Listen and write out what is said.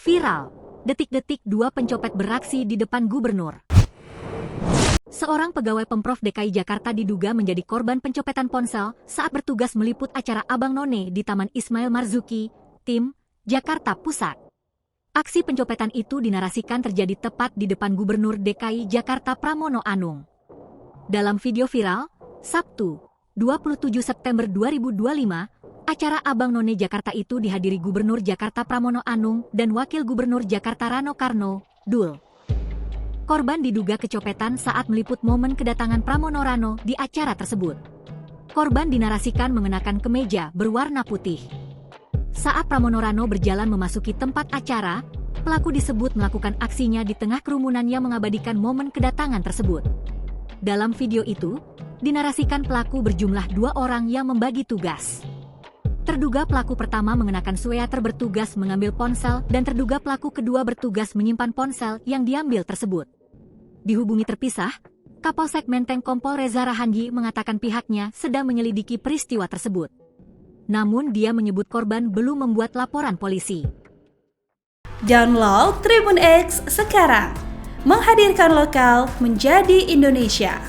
Viral, detik-detik dua pencopet beraksi di depan gubernur. Seorang pegawai Pemprov DKI Jakarta diduga menjadi korban pencopetan ponsel saat bertugas meliput acara Abang None di Taman Ismail Marzuki, Tim, Jakarta Pusat. Aksi pencopetan itu dinarasikan terjadi tepat di depan Gubernur DKI Jakarta Pramono Anung. Dalam video viral, Sabtu, 27 September 2025, acara Abang None Jakarta itu dihadiri Gubernur Jakarta Pramono Anung dan Wakil Gubernur Jakarta Rano Karno, Dul. Korban diduga kecopetan saat meliput momen kedatangan Pramono Rano di acara tersebut. Korban dinarasikan mengenakan kemeja berwarna putih. Saat Pramono Rano berjalan memasuki tempat acara, pelaku disebut melakukan aksinya di tengah kerumunan yang mengabadikan momen kedatangan tersebut. Dalam video itu, dinarasikan pelaku berjumlah 2 orang yang membagi tugas. Terduga pelaku pertama mengenakan sweater bertugas mengambil ponsel dan terduga pelaku kedua bertugas menyimpan ponsel yang diambil tersebut. Dihubungi terpisah, Kapolsek Menteng Kompol Reza Rahanji mengatakan pihaknya sedang menyelidiki peristiwa tersebut. Namun dia menyebut korban belum membuat laporan polisi. Download Tribun X sekarang, menghadirkan lokal menjadi Indonesia.